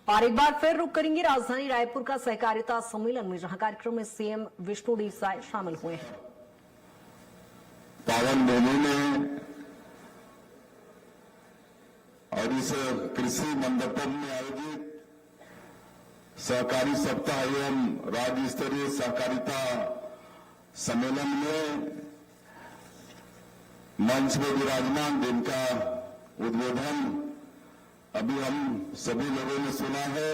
और एक बार फिर रुक करेंगे राजधानी रायपुर का सहकारिता सम्मेलन में, जहां कार्यक्रम में सीएम विष्णु देसाई शामिल हुए हैं। पावन भूमि में और इस कृषि मंडपम में आयोजित सहकारी सप्ताह एवं राज्य स्तरीय सहकारिता सम्मेलन में मंच में विराजमान, जिनका उद्बोधन अभी हम सभी लोगों ने सुना है,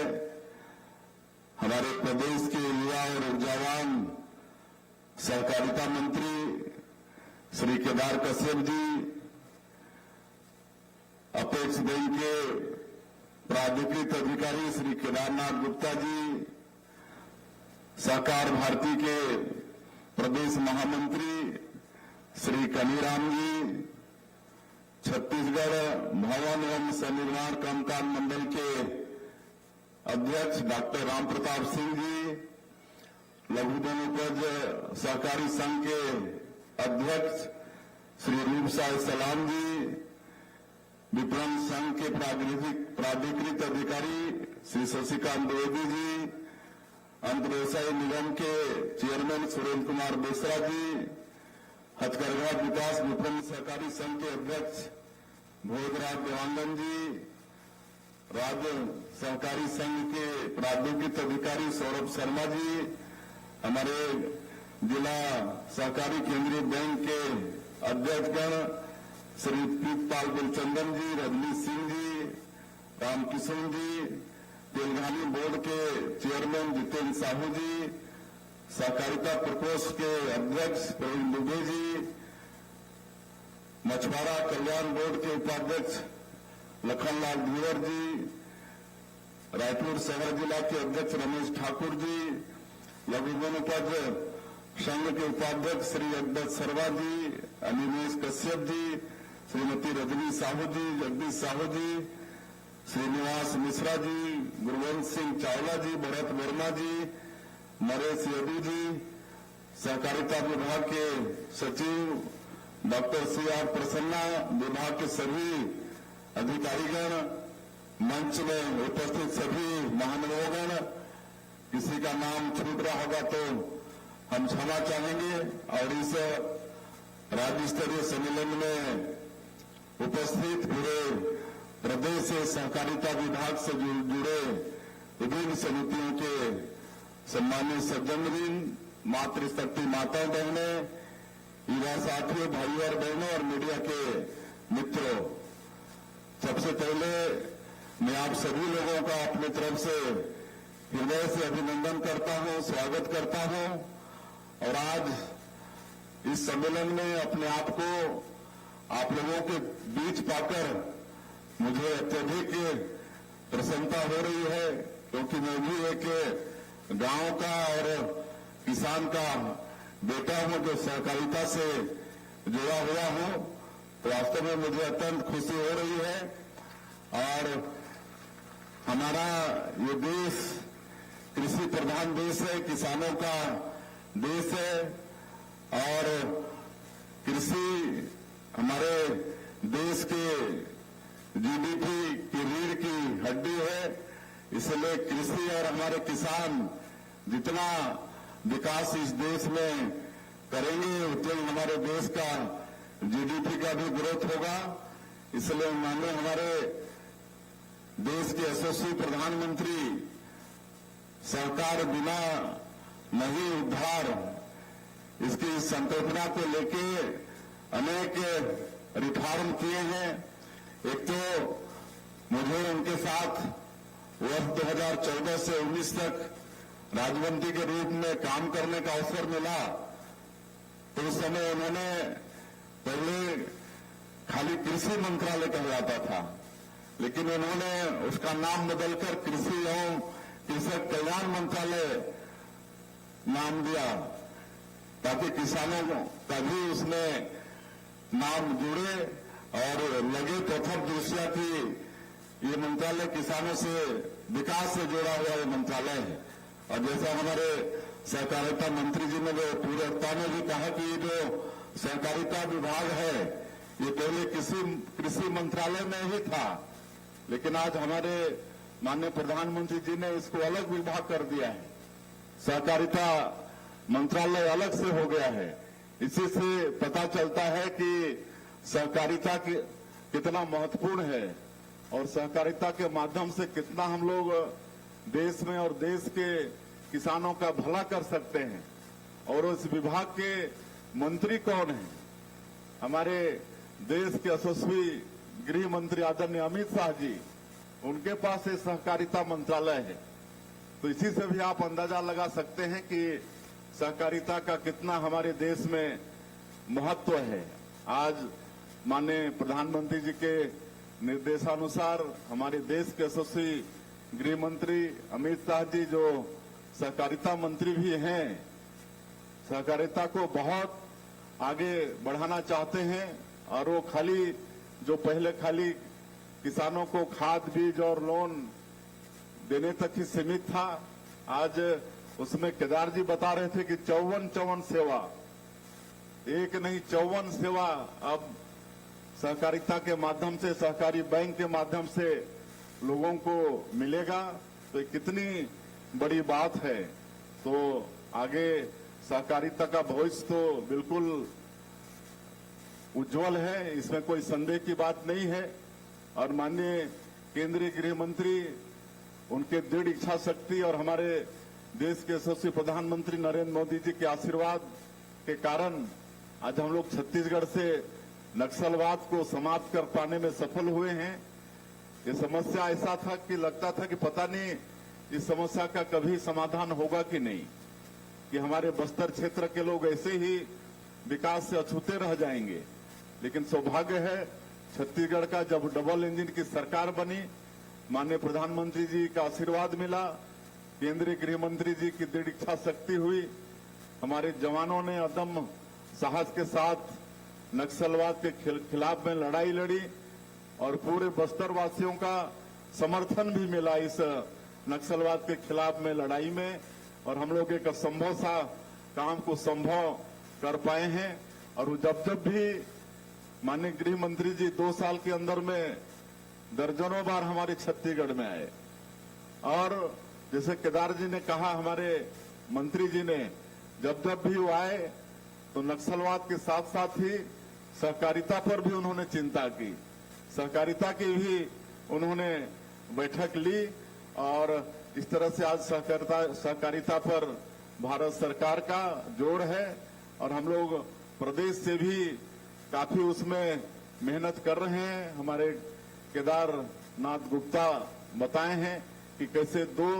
हमारे प्रदेश के युवा और ऊर्जावान सहकारिता मंत्री श्री केदार कश्यप जी, अपेक्स बैंक के प्राधिकृत अधिकारी श्री केदारनाथ गुप्ता जी, सहकार भारती के प्रदेश महामंत्री श्री कनीराम जी, छत्तीसगढ़ भवन एवं सनिर्माण कर्मकार मंडल के अध्यक्ष डॉक्टर राम प्रताप सिंह जी, लघु वनोपज सहकारी संघ के अध्यक्ष श्री रूपसाय सलाम जी, विपणन संघ के प्राधिकृत अधिकारी श्री शशिकांत द्विवेदी जी, अंतर्व्यवसायी निगम के चेयरमैन सुरेंद्र कुमार बेसरा जी, हथकरघा विकास विपणन सहकारी संघ के अध्यक्ष भोजराज देवांगन जी, राज्य सहकारी संघ के प्राधिकृत अधिकारी सौरभ शर्मा जी, हमारे जिला सहकारी केंद्रीय बैंक के अध्यक्षगण श्री प्रीतपाल गुलचंदन जी, रजनीश सिंह जी, रामकिशन जी, तेलंगानी बोर्ड के चेयरमैन जितेंद्र साहू जी, सहकारिता प्रकोष्ठ के अध्यक्ष प्रवीण दुबे जी, मछुआरा कल्याण बोर्ड के उपाध्यक्ष लखनलाल धीवर जी, रायपुर शहर जिला के अध्यक्ष रमेश ठाकुर जी, लघु वनोपज संघ के उपाध्यक्ष श्री अद्वैत शर्मा जी, अनिमेश कश्यप जी, श्रीमती रजनी साहू जी, जगदीश साहू जी, श्रीनिवास मिश्रा जी, गुरवंत सिंह चावला जी, भरत वर्मा जी, नरेश यदू जी, सहकारिता विभाग के सचिव डॉक्टर सी.आर. प्रसन्ना, विभाग के सभी अधिकारीगण, मंच में उपस्थित सभी महानुभावगण, किसी का नाम छूट रहा होगा तो हम क्षमा चाहेंगे। और इस राज्य स्तरीय सम्मेलन में उपस्थित पूरे प्रदेश से सहकारिता विभाग से जुड़े विभिन्न समितियों के सम्मानित सज्जनवृंद, मातृशक्ति माताओं बहनें, युवा साथियों, भाइयों और बहनों और मीडिया के मित्रों, सबसे पहले मैं आप सभी लोगों का अपनी तरफ से हृदय से अभिनंदन करता हूं, स्वागत करता हूं। और आज इस सम्मेलन में अपने आप को आप लोगों के बीच पाकर मुझे अत्यधिक प्रसन्नता हो रही है, क्योंकि मैं भी एक गांव का और किसान का बेटा हूं जो सहकारिता से जुड़ा हुआ हूं। तो वास्तव में मुझे अत्यंत खुशी हो रही है। और हमारा ये देश कृषि प्रधान देश है, किसानों का देश है, और कृषि हमारे देश के जीडीपी की रीढ़ की हड्डी है। इसलिए कृषि और हमारे किसान जितना विकास इस देश में करेंगे, उतना हमारे देश का जीडीपी का भी ग्रोथ होगा। इसलिए माननीय हमारे देश के यशस्वी प्रधानमंत्री सरकार बिना नहीं उद्धार, इसकी संकल्पना को लेके अनेक रिफॉर्म किए हैं। एक तो मुझे उनके साथ वर्ष 2014 से 19 तक राज्यमंत्री के रूप में काम करने का अवसर मिला। तो उस समय उन्होंने पहले खाली कृषि मंत्रालय कहलाता था, लेकिन उन्होंने उसका नाम बदलकर कृषि एवं कृषक कल्याण मंत्रालय नाम दिया, ताकि किसानों का भी उसमें नाम जुड़े और लगे प्रथम दृष्टया की ये मंत्रालय किसानों से विकास से जुड़ा हुआ ये मंत्रालय है। और जैसा हमारे सहकारिता मंत्री जी ने जो पूर्वता में भी कहा कि ये जो सहकारिता विभाग है ये पहले कृषि मंत्रालय में ही था, लेकिन आज हमारे माननीय प्रधानमंत्री जी ने इसको अलग विभाग कर दिया है। सहकारिता मंत्रालय अलग से हो गया है। इसी से पता चलता है कि सहकारिता कितना महत्वपूर्ण है और सहकारिता के माध्यम से कितना हम लोग देश में और देश के किसानों का भला कर सकते हैं। और उस विभाग के मंत्री कौन हैं? हमारे देश के यशस्वी गृह मंत्री आदरणीय अमित शाह जी, उनके पास ये सहकारिता मंत्रालय है। तो इसी से भी आप अंदाजा लगा सकते हैं कि सहकारिता का कितना हमारे देश में महत्व है। आज माननीय प्रधानमंत्री जी के निर्देशानुसार हमारे देश के यशस्वी गृह मंत्री अमित शाह जी, जो सहकारिता मंत्री भी हैं, सहकारिता को बहुत आगे बढ़ाना चाहते हैं। और वो जो पहले खाली किसानों को खाद बीज और लोन देने तक ही सीमित था, आज उसमें केदार जी बता रहे थे कि 54 सेवा, एक नहीं 54 सेवा अब सहकारिता के माध्यम से, सहकारी बैंक के माध्यम से लोगों को मिलेगा। तो ये कितनी बड़ी बात है। तो आगे सहकारिता का भविष्य तो बिल्कुल उज्जवल है, इसमें कोई संदेह की बात नहीं है। और माननीय केंद्रीय गृह मंत्री, उनके दृढ़ इच्छा शक्ति और हमारे देश के यशस्वी प्रधानमंत्री नरेंद्र मोदी जी के आशीर्वाद के कारण आज हम लोग छत्तीसगढ़ से नक्सलवाद को समाप्त कर पाने में सफल हुए हैं। ये समस्या ऐसा था कि लगता था कि पता नहीं इस समस्या का कभी समाधान होगा कि नहीं, कि हमारे बस्तर क्षेत्र के लोग ऐसे ही विकास से अछूते रह जाएंगे। लेकिन सौभाग्य है, छत्तीसगढ़ का जब डबल इंजन की सरकार बनी, माननीय प्रधानमंत्री जी का आशीर्वाद मिला, केंद्रीय गृह मंत्री जी की दृढ़ इच्छा शक्ति हुई, हमारे जवानों ने अदम्य साहस के साथ नक्सलवाद के खिलाफ में लड़ाई लड़ी और पूरे बस्तर वासियों का समर्थन भी मिला इस नक्सलवाद के खिलाफ में लड़ाई में। और हम लोग एक असंभव सा काम को संभव कर पाए हैं। और जब भी माननीय गृह मंत्री जी 2 साल के अंदर में दर्जनों बार हमारे छत्तीसगढ़ में आए, और जैसे केदार जी ने कहा, हमारे मंत्री जी ने जब भी वो आए तो नक्सलवाद के साथ साथ ही सहकारिता पर भी उन्होंने चिंता की, सहकारिता की भी उन्होंने बैठक ली। और इस तरह से आज सहकारिता पर भारत सरकार का जोर है और हम लोग प्रदेश से भी काफी उसमें मेहनत कर रहे हैं। हमारे केदारनाथ गुप्ता बताए हैं कि कैसे 2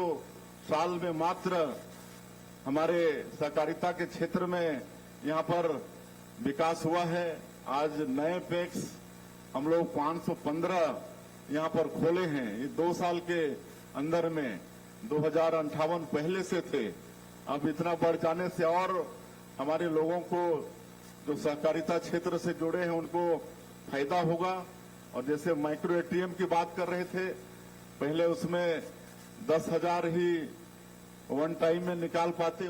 साल में मात्र हमारे सहकारिता के क्षेत्र में यहाँ पर विकास हुआ है। आज नए पैक्स हम लोग 515 यहाँ पर खोले हैं। ये 2 साल के अंदर में 2058 पहले से थे, अब इतना बढ़ जाने से और हमारे लोगों को जो सहकारिता क्षेत्र से जुड़े हैं उनको फायदा होगा। और जैसे माइक्रो एटीएम की बात कर रहे थे, पहले उसमें 10,000 ही वन टाइम में निकाल पाते,